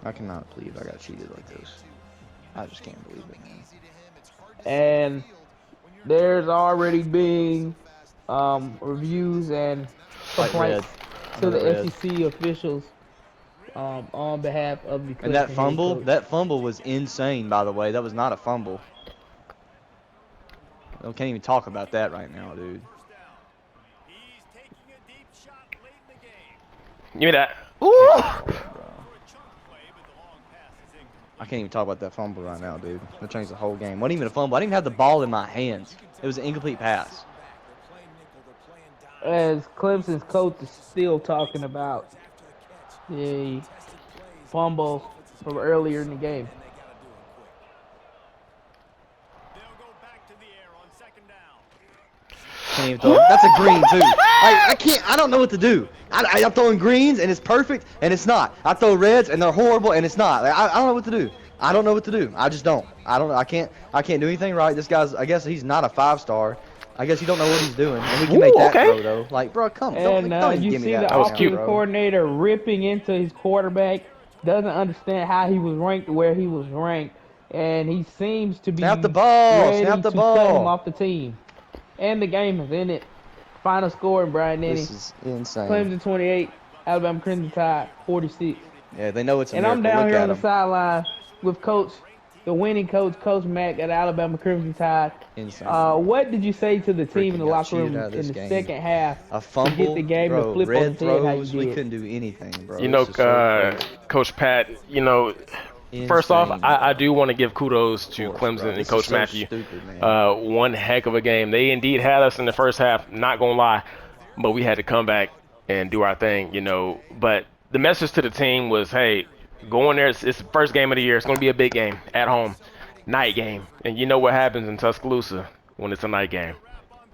I cannot believe I got cheated like this. I just can't believe it, man. And there's already been reviews and Light red. complaints to Another the red. SEC officials on behalf of the And that Clemson head fumble, coach. that fumble was insane, by the way. That was not a fumble. I can't even talk about that right now, dude. Give me that. Ooh! Bro. I can't even talk about that fumble right now, dude. That changed the whole game. Wasn't even a fumble. I didn't even have the ball in my hands. It was an incomplete pass. As Clemson's coach is still talking about the fumble from earlier in the game. Can't even throw. That's a green too. I can't. I don't know what to do. I'm throwing greens and it's perfect and it's not. I throw reds and they're horrible and it's not. Like, I don't know what to do. I don't know what to do. I just don't. I don't. I can't do anything right. This guy's. I guess he's not a 5-star. I guess he don't know what he's doing. And we can make Ooh, that okay. throw though. Like, bro, come. Don't And like, don't even you give me see that the That right was now, cute. offensive bro. coordinator ripping into his quarterback, doesn't understand how he was ranked where he was ranked, and he seems to Snap the be ball. ready Snap the to cut him ball. off the team. And the game is in it. Final score in Brian This Denny. is insane. Clemson 28, Alabama Crimson Tide 46. Yeah, they know it's a And I'm miracle. down Look here at on the him. sideline with Coach, the winning coach, Coach Mack at Alabama Crimson Tide. Insane, bro. What did you say to the team in Freaking the got locker cheated room out of in this the game. second half A to get the fumble, game to bro. flip on Red its head how you throws. We did? couldn't do anything, bro. You This know, is so crazy. Coach Pat, first off, Insane, I bro. do want to give kudos Of to course, bro. Clemson and This is Coach so Matthew. stupid, man. One heck of a game. They indeed had us in the first half, not going to lie, but we had to come back and do our thing. But the message to the team was, hey, go in there. It's the first game of the year. It's going to be a big game at home, night game. And you know what happens in Tuscaloosa when it's a night game?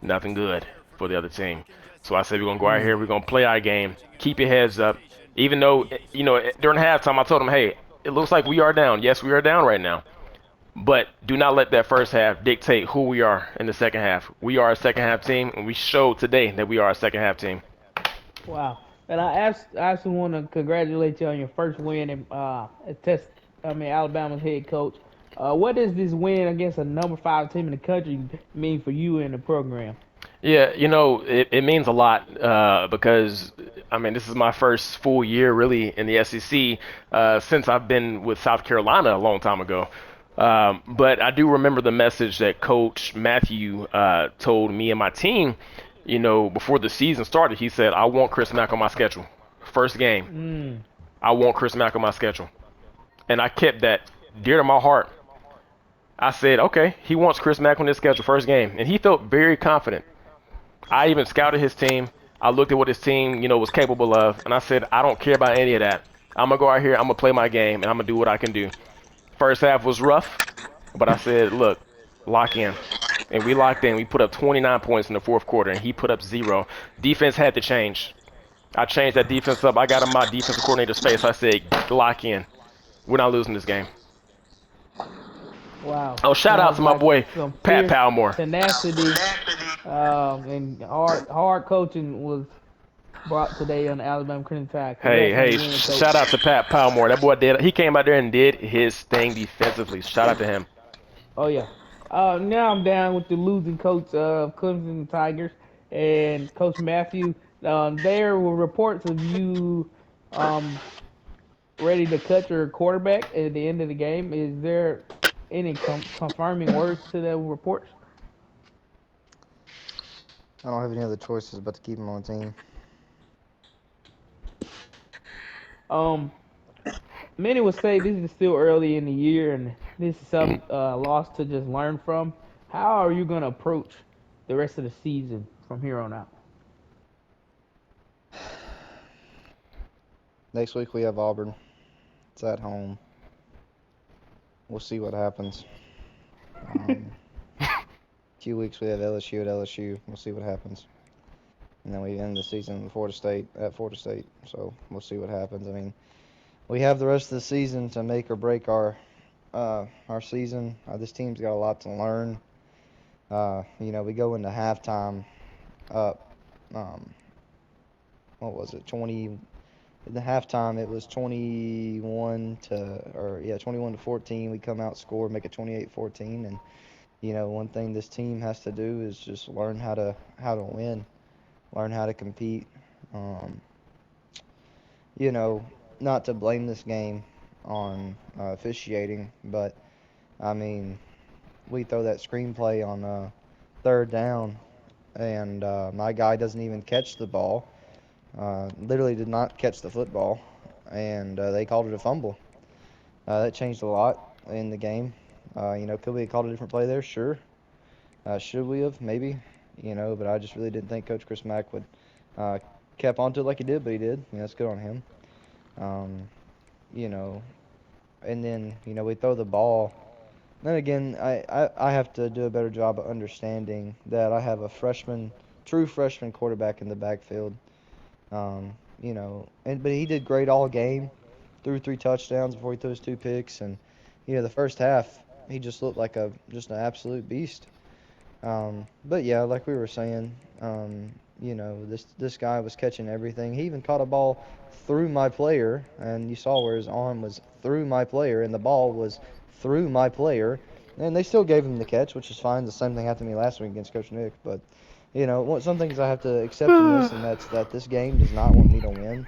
Nothing good for the other team. So I said, we're going to go out Mm. here. We're going to play our game. Keep your heads up. Even though, during halftime, I told them, hey, it looks like we are down. Yes, we are down right now. But do not let that first half dictate who we are in the second half. We are a second half team, and we showed today that we are a second half team. Wow. And I also want to congratulate you on your first win in Alabama's head coach. What does this win against a number 5 team in the country mean for you and the program? Yeah, it means a lot because, I mean, this is my first full year really in the SEC since I've been with South Carolina a long time ago. But I do remember the message that Coach Matthew told me and my team, before the season started. He said, I want Chris Mack on my schedule. First game, Mm. I want Chris Mack on my schedule. And I kept that dear to my heart. I said, okay, he wants Chris Mack on his schedule first game. And he felt very confident. I even scouted his team. I looked at what his team, was capable of, and I said, I don't care about any of that. I'm gonna go out here, I'm gonna play my game, and I'm gonna do what I can do. First half was rough, but I said, look, lock in. And we locked in. We put up 29 points in the fourth quarter, and he put up 0. Defense had to change. I changed that defense up. I got in my defensive coordinator's face. I said, lock in. We're not losing this game. Wow. Oh, shout out Sounds to my like boy some Pat fierce Palmore. tenacity and hard coaching was brought today on the Alabama Crimson Tide. Hey, Congrats on hey, your win, coach. shout out to Pat Palmore. That boy did. He came out there and did his thing defensively. Shout out to him. Oh yeah. Now I'm down with the losing coach of Clemson Tigers and Coach Matthew. There were reports of you um, ready to cut your quarterback at the end of the game. Is there any confirming words to the reports? I don't have any other choices but to keep him on the team. Um, Many would say this is still early in the year and this is some loss to just learn from. How are you going to approach the rest of the season from here on out? Next week we have Auburn. It's at home. We'll see what happens. Few weeks we have LSU at LSU. We'll see what happens. And then we end the season with Florida State at Florida State. So we'll see what happens. I mean, we have the rest of the season to make or break our season. This team's got a lot to learn. We go into halftime up. What was it? 20. in the halftime it was 21 to 14. We come out, score, make it 28-14, and one thing this team has to do is just learn how to win, learn how to compete. Um, you know, Not to blame this game on officiating, but I mean, we throw that screenplay on third down, and my guy doesn't even catch the ball. Literally did not catch the football, and they called it a fumble. That changed a lot in the game. Could we have called a different play there? Sure. Should we have? Maybe. But I just really didn't think Coach Chris Mack would uh, kept onto it like he did, but he did. That's good on him. Um, you know, and then we throw the ball. Then again, I have to do a better job of understanding that I have a true freshman quarterback in the backfield. But he did great all game, threw 3 touchdowns before he threw his 2 picks, and the first half he just looked like just an absolute beast. But yeah, like we were saying, this guy was catching everything. He even caught a ball through my player, and you saw where his arm was through my player, and the ball was through my player, and they still gave him the catch, which is fine. The same thing happened to me last week against Coach Nick, but some things I have to accept in this, and that's that this game does not want me to win.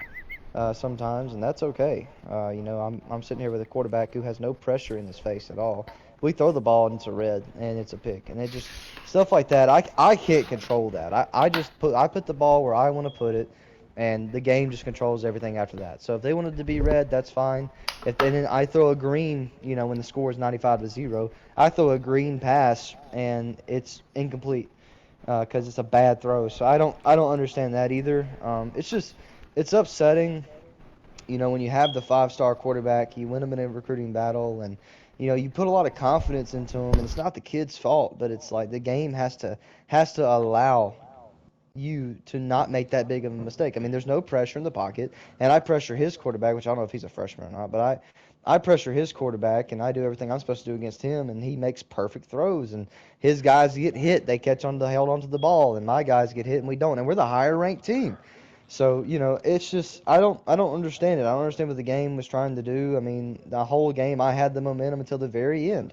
Sometimes, and that's okay. I'm sitting here with a quarterback who has no pressure in his face at all. We throw the ball and it's a red and it's a pick, and it just stuff like that. I can't control that. I put the ball where I want to put it, and the game just controls everything after that. So if they wanted to be red, that's fine. If and then I throw a green, when the score is 95-0, I throw a green pass and it's incomplete because it's a bad throw. So I don't understand that either. It's upsetting, when you have the 5-star quarterback, you win them in a recruiting battle, and you put a lot of confidence into them, and it's not the kid's fault, but it's like the game has to allow you to not make that big of a mistake. I mean, there's no pressure in the pocket, and I pressure his quarterback, which I don't know if he's a freshman or not, but I pressure his quarterback, and I do everything I'm supposed to do against him, and he makes perfect throws, and his guys get hit, they held onto the ball, and my guys get hit, and we don't, and we're the higher ranked team. So, it's just I don't understand it. I don't understand what the game was trying to do. I mean, the whole game I had the momentum until the very end.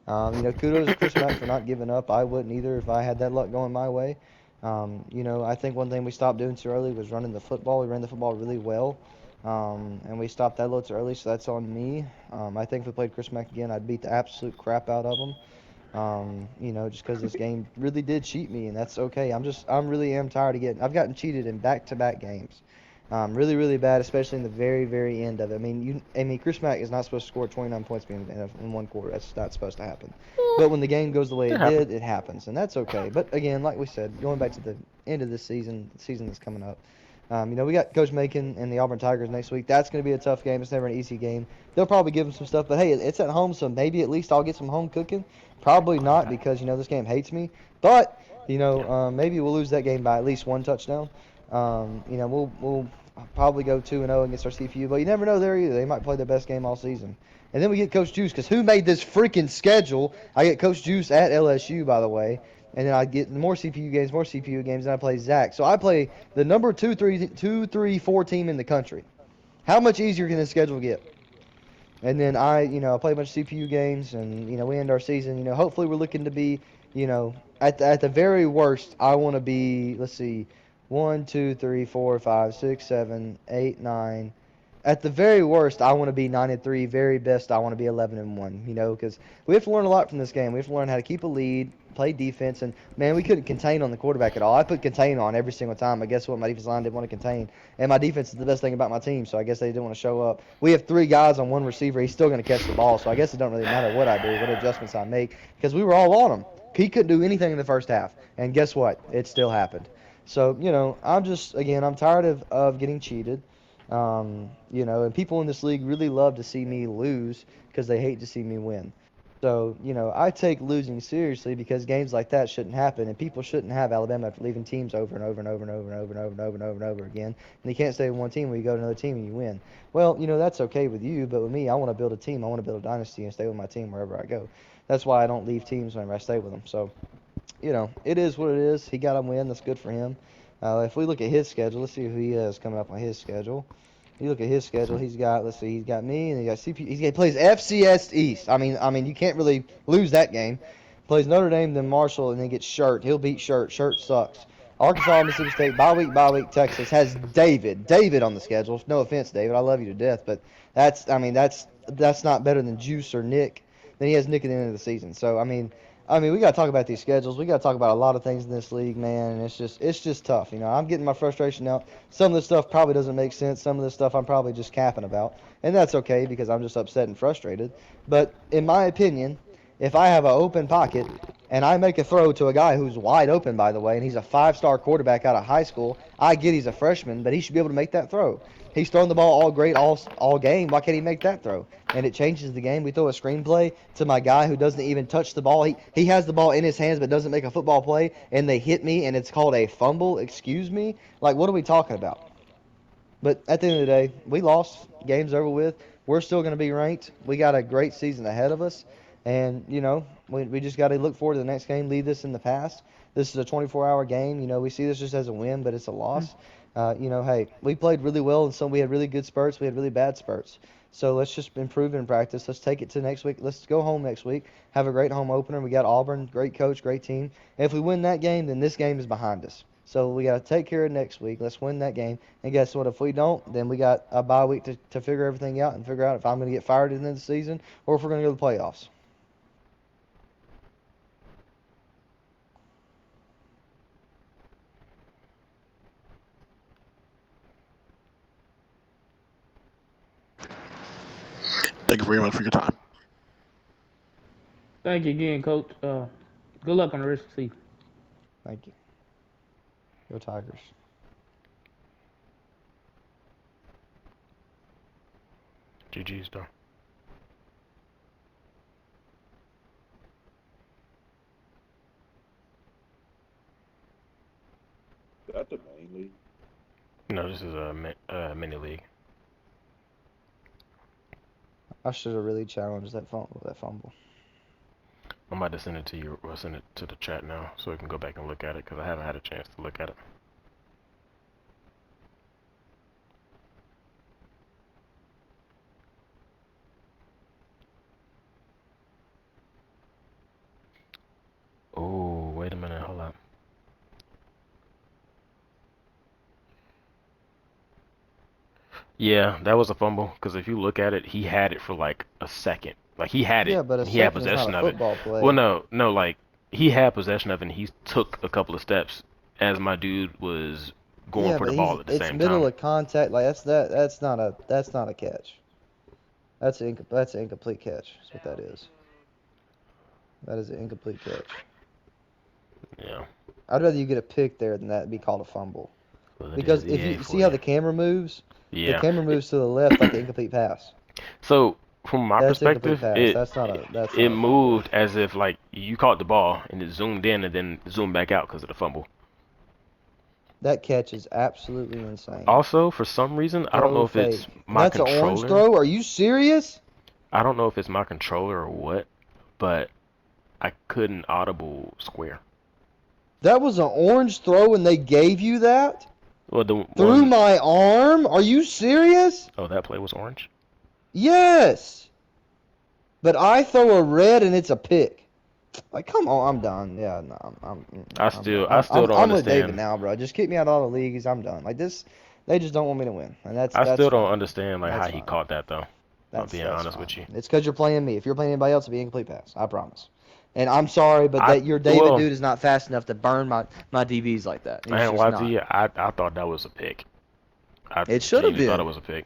Kudos to Chris Mack for not giving up. I wouldn't either if I had that luck going my way. I think one thing we stopped doing too early was running the football. We ran the football really well, and we stopped that a little too early, so that's on me. I think if we played Chris Mack again, I'd beat the absolute crap out of him. Just because this game really did cheat me, and that's okay. I'm really am tired of I've gotten cheated in back-to-back games. Really, really bad, especially in the very, very end of it. I mean, Chris Mack is not supposed to score 29 points in one quarter. That's not supposed to happen. But when the game goes the way it did, it happens, and that's okay. But again, like we said, going back to the end of this season, the season that's coming up, we got Coach Macon and the Auburn Tigers next week. That's going to be a tough game. It's never an easy game. They'll probably give them some stuff, but hey, it's at home, so maybe at least I'll get some home cooking. Probably not because this game hates me. But maybe we'll lose that game by at least 1 touchdown. We'll probably go 2-0 against our CPU, but you never know there either. They might play their best game all season. And then we get Coach Juice, because who made this freaking schedule? I get Coach Juice at LSU, by the way. And then I get more CPU games, and I play Zach. So I play the number 2, 3, 4 team in the country. How much easier can this schedule get? And then I play a bunch of CPU games, and we end our season. Hopefully we're looking to be, at the very worst, I want to be. Let's see, 1, 2, 3, 4, 5, 6, 7, 8, 9. At the very worst, I want to be 9-3. Very best, I want to be 11-1. Because we have to learn a lot from this game. We have to learn how to keep a lead, play defense, and man, we couldn't contain on the quarterback at all. I put contain on every single time, but guess what? My defense line didn't want to contain, and my defense is the best thing about my team. So I guess they didn't want to show up. We have 3 guys on 1 receiver. He's still going to catch the ball. So I guess it don't really matter what I do, what adjustments I make, because we were all on him. He couldn't do anything in the first half, and guess what? It still happened. So I'm tired of getting cheated. And people in this league really love to see me lose because they hate to see me win. So, I take losing seriously because games like that shouldn't happen, and people shouldn't have Alabama leaving teams over and over and over and over and over and over and over and over and over again. And you can't stay with one team when you go to another team and you win. Well, that's okay with you, but with me, I want to build a team. I want to build a dynasty and stay with my team wherever I go. That's why I don't leave teams whenever I stay with them. So, it is what it is. He got a win. That's good for him. If we look at his schedule, let's see who he has coming up on his schedule. You look at his schedule. He's got, let's see, he's got me, and he got CP. He plays FCS East. I mean, you can't really lose that game. Plays Notre Dame, then Marshall, and then gets Shirt. He'll beat Shirt. Shirt sucks. Arkansas, Mississippi State, bye week. Texas has David on the schedule. No offense, David, I love you to death, but that's not better than Juice or Nick. Then he has Nick at the end of the season. So I mean, we got to talk about these schedules. We got to talk about a lot of things in this league, man. And it's just tough. You know, I'm getting my frustration out. Some of this stuff probably doesn't make sense. Some of this stuff I'm probably just capping about, and that's okay because I'm just upset and frustrated. But in my opinion, if I have an open pocket and I make a throw to a guy who's wide open, by the way, and he's a 5-star quarterback out of high school, I get he's a freshman, but he should be able to make that throw. He's thrown the ball all great all game. Why can't he make that throw? And it changes the game. We throw a screenplay to my guy who doesn't even touch the ball. He has the ball in his hands but doesn't make a football play, and they hit me, and it's called a fumble. Excuse me? Like, what are we talking about? But at the end of the day, we lost. Game's over with. We're still going to be ranked. We got a great season ahead of us. And, you know, we just got to look forward to the next game, leave this in the past. This is a 24-hour game. You know, we see this just as a win, but it's a loss. You know, hey, we played really well, and we had really good spurts. We had really bad spurts. So let's just improve in practice. Let's take it to next week. Let's go home next week. Have a great home opener. We got Auburn, great coach, great team. And if we win that game, then this game is behind us. So we got to take care of next week. Let's win that game. And guess what? If we don't, then we got a bye week to figure everything out and figure out if I'm going to get fired at the end of the season or if we're going to go to the playoffs. Thank you very much for your time. Thank you again, Coach. Good luck on the rest of the season. Thank you. Go Tigers. GG's, though. Is that the main league? No, this is a mini league. I should have really challenged that fumble. I'm about to send it to you, or send it to the chat now, so we can go back and look at it, because I haven't had a chance to look at it. Oh, wait a minute, hold up. Yeah, that was a fumble, because if you look at it, he had it for like a second. Like, he had it. Yeah, but a He had second is not possession a of it. football play. Well, no, like, he had possession of it, and he took a couple of steps as my dude was going Yeah, for but the ball at the it's same middle time. of contact. Like that's not a catch. That's an incomplete catch. That's what that is. That is an incomplete catch. Yeah. I'd rather you get a pick there than that be called a fumble. Well, it Because is if EA you for see how the camera moves, the Yeah. camera moves to the left like an incomplete pass. So, from my That's incomplete perspective, pass. That's not a it fumble. moved as if, like, you caught the ball, and it zoomed in and then zoomed back out because of the fumble. That catch is absolutely insane. Also, for some reason, I don't know if it's fake. my That's an orange controller. throw? Are you serious? I don't know if it's my controller or what, but I couldn't audible square. That was an orange throw and they gave you that? Well, the Through one, my arm? Are you serious? oh, that play was orange. Yes. But I throw a red and it's a pick. Like, come on, I'm done. Yeah, no, I I'm still done. don't I'm with David understand. now, bro. Just kick me out of all the leagues. I'm done. Like this, they just don't want me to win, and that's I still don't fine. understand like That's how he fine. caught that though. I'm That's being that's honest fine. with you. It's because you're playing me. If you're playing anybody else, it'd be an incomplete pass. I promise. And I'm sorry, but I that your David well, dude is not fast enough to burn my DBs like that. He's I ain't just lie to not. you. I thought that was a pick. I It should have genuinely thought it been. was a pick.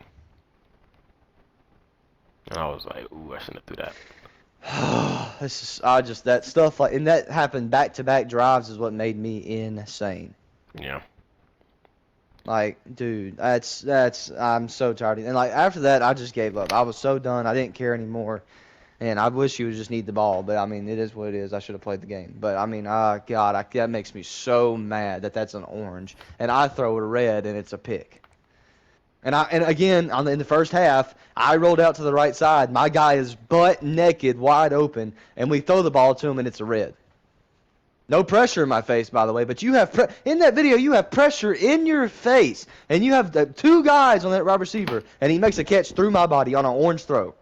And I was like, ooh, I shouldn't have threw that. That stuff like, and that happened back to back drives is what made me insane. Yeah. Like, dude, I'm so tired. And like after that, I just gave up. I was so done. I didn't care anymore. And I wish you would just need the ball, but I mean, it is what it is. I should have played the game. But I mean, God, that makes me so mad that that's an orange, and I throw it a red, and it's a pick. And again, in the first half, I rolled out to the right side. My guy is butt naked, wide open, and we throw the ball to him, and it's a red. No pressure in my face, by the way, but you have in that video you have pressure in your face, and you have two guys on that wide receiver, and he makes a catch through my body on an orange throw.